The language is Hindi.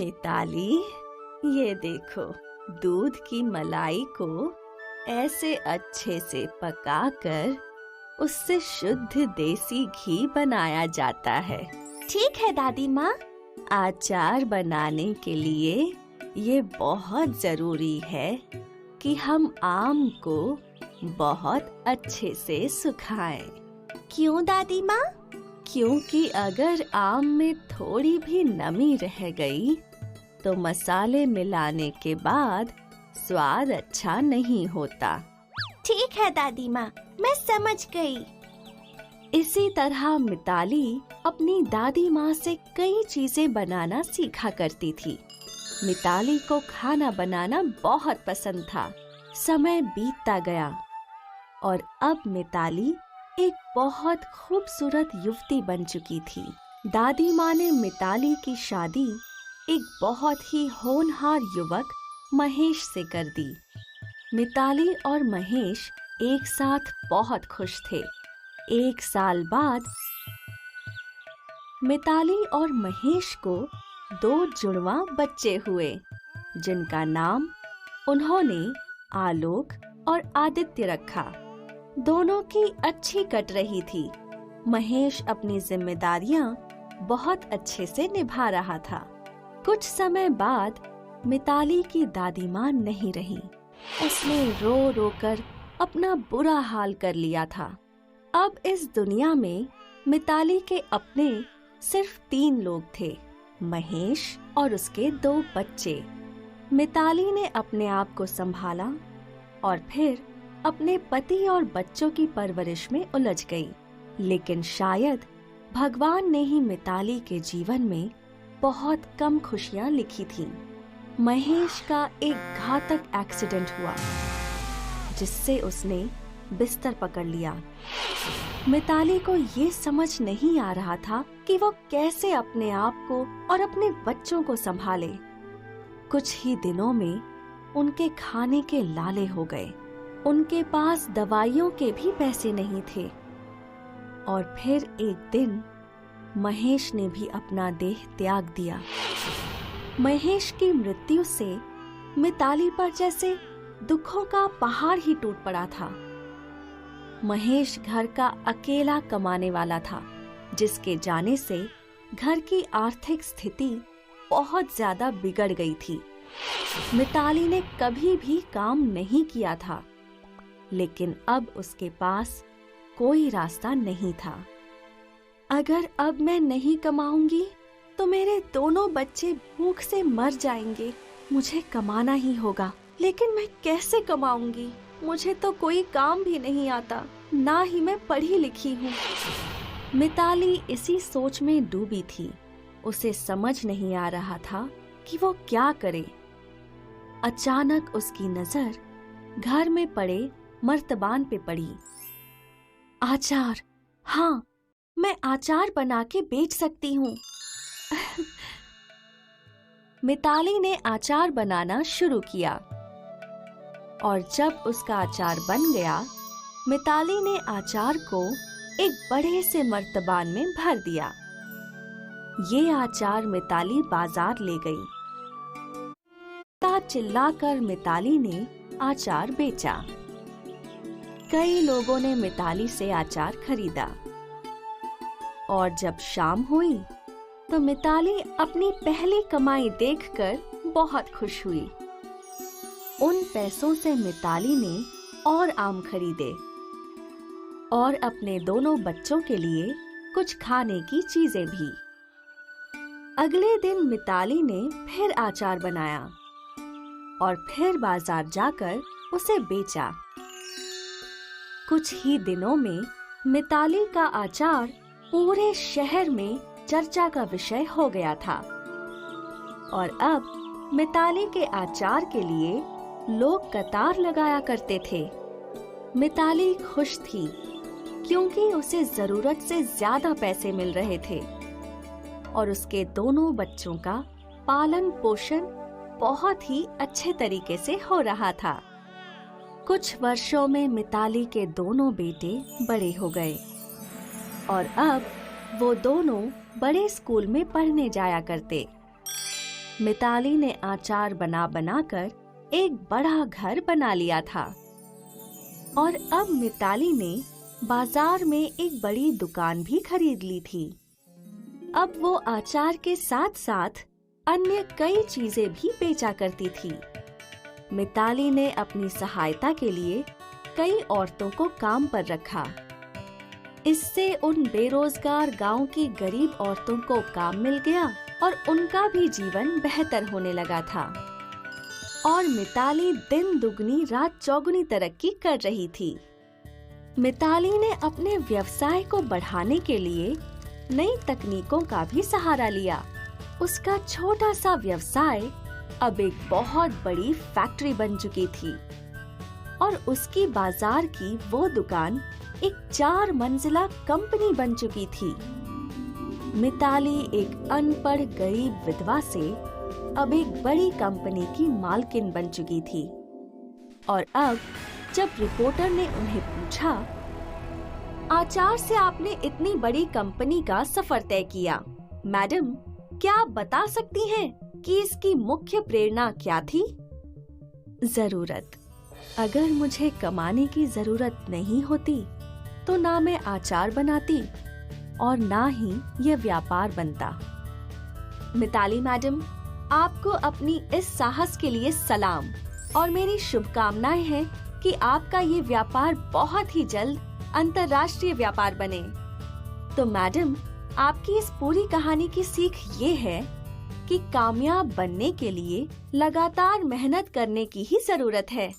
मिताली, ये देखो, दूध की मलाई को ऐसे अच्छे से पकाकर उससे शुद्ध देसी घी बनाया जाता है। ठीक है दादी माँ। अचार बनाने के लिए ये बहुत जरूरी है कि हम आम को बहुत अच्छे से सुखाएं। क्यों दादी माँ? क्योंकि अगर आम में थोड़ी भी नमी रह गई तो मसाले मिलाने के बाद स्वाद अच्छा नहीं होता। ठीक है दादी माँ, मैं समझ गई। इसी तरह मिताली अपनी दादी माँ से कई चीजें बनाना सीखा करती थी। मिताली को खाना बनाना बहुत पसंद था। समय बीतता गया और अब मिताली एक बहुत खूबसूरत युवती बन चुकी थी। दादी माँ ने मिताली की शादी एक बहुत ही होनहार युवक महेश से कर दी। मिताली और महेश एक साथ बहुत खुश थे। 1 साल बाद मिताली और महेश को 2 जुड़वा बच्चे हुए, जिनका नाम उन्होंने आलोक और आदित्य रखा। दोनों की अच्छी कट रही थी। महेश अपनी जिम्मेदारियां बहुत अच्छे से निभा रहा था। कुछ समय बाद मिताली की दादी माँ नहीं रही। उसने रो रो कर अपना बुरा हाल कर लिया था। अब इस दुनिया में मिताली के अपने सिर्फ 3 लोग थे, महेश और उसके 2 बच्चे। मिताली ने अपने आप को संभाला और फिर अपने पति और बच्चों की परवरिश में उलझ गई। लेकिन शायद भगवान ने ही मिताली के जीवन में बहुत कम खुशियां लिखी थीं। महेश का एक घातक एक्सीडेंट हुआ, जिससे उसने बिस्तर पकड़ लिया। मिताली को ये समझ नहीं आ रहा था कि वो कैसे अपने आप को और अपने बच्चों को संभाले। कुछ ही दिनों में उनके खाने के लाले हो गए। उनके पास दवाइयों के भी पैसे नहीं थे। और फिर एक दिन महेश ने भी अपना देह त्याग दिया। महेश की मृत्यु से मिताली पर जैसे दुखों का पहाड़ ही टूट पड़ा था। महेश घर का अकेला कमाने वाला था, जिसके जाने से घर की आर्थिक स्थिति बहुत ज्यादा बिगड़ गई थी। मिताली ने कभी भी काम नहीं किया था, लेकिन अब उसके पास कोई रास्ता नहीं था। अगर अब मैं नहीं कमाऊंगी तो मेरे दोनों बच्चे भूख से मर जाएंगे। मुझे कमाना ही होगा, लेकिन मैं कैसे कमाऊंगी? मुझे तो कोई काम भी नहीं आता, ना ही मैं पढ़ी लिखी हूँ। मिताली इसी सोच में डूबी थी। उसे समझ नहीं आ रहा था कि वो क्या करे। अचानक उसकी नजर घर में पड़े मर्तबान पे पड़ी। आचार, हाँ, मैं आचार बना के बेच सकती हूँ। मिताली ने आचार बनाना शुरू किया और जब उसका अचार बन गया, मिताली ने आचार को एक बड़े से मर्तबान में भर दिया। ये आचार मिताली बाजार ले गई। चिल्लाकर मिताली ने आचार बेचा। कई लोगों ने मिताली से आचार खरीदा और जब शाम हुई तो मिताली अपनी पहली कमाई देखकर बहुत खुश हुई। उन पैसों से मिताली ने और आम खरीदे और अपने दोनों बच्चों के लिए कुछ खाने की चीजें भी। अगले दिन मिताली ने फिर आचार बनाया और फिर बाजार जाकर उसे बेचा। कुछ ही दिनों में मिताली का आचार पूरे शहर में चर्चा का विषय हो गया था और अब मिताली के आचार के लिए लोग कतार लगाया करते थे। मिताली खुश थी क्योंकि उसे जरूरत से ज्यादा पैसे मिल रहे थे और उसके दोनों बच्चों का पालन पोषण बहुत ही अच्छे तरीके से हो रहा था। कुछ वर्षों में मिताली के दोनों बेटे बड़े हो गए और अब वो दोनों बड़े स्कूल में पढ़ने जाया करते। मिताली ने आचार बना बनाकर एक बड़ा घर बना लिया था और अब मिताली ने बाजार में एक बड़ी दुकान भी खरीद ली थी। अब वो आचार के साथ साथ अन्य कई चीजें भी बेचा करती थी। मिताली ने अपनी सहायता के लिए कई औरतों को काम पर रखा। इससे उन बेरोजगार गांव की गरीब औरतों को काम मिल गया और उनका भी जीवन बेहतर होने लगा था। और मिताली दिन दुगनी रात चौगुनी तरक्की कर रही थी। मिताली ने अपने व्यवसाय को बढ़ाने के लिए नई तकनीकों का भी सहारा लिया। उसका छोटा सा व्यवसाय अब एक बहुत बड़ी फैक्ट्री बन चुकी थी और उसकी बाजार की वो दुकान एक 4 मंजिला कंपनी बन चुकी थी। मिताली एक अनपढ़ गरीब विधवा से अब एक बड़ी कंपनी की मालकिन बन चुकी थी। और अब जब रिपोर्टर ने उन्हें पूछा, आचार से आपने इतनी बड़ी कंपनी का सफर तय किया, मैडम क्या आप बता सकती हैं कि इसकी मुख्य प्रेरणा क्या थी? जरूरत। अगर मुझे कमाने की जरूरत नहीं होती तो ना मैं आचार बनाती और ना ही यह व्यापार बनता। मिताली मैडम, आपको अपनी इस साहस के लिए सलाम और मेरी शुभकामनाएं हैं कि आपका ये व्यापार बहुत ही जल्द अंतर्राष्ट्रीय व्यापार बने। तो मैडम, आपकी इस पूरी कहानी की सीख ये है कि कामयाब बनने के लिए लगातार मेहनत करने की ही जरूरत है।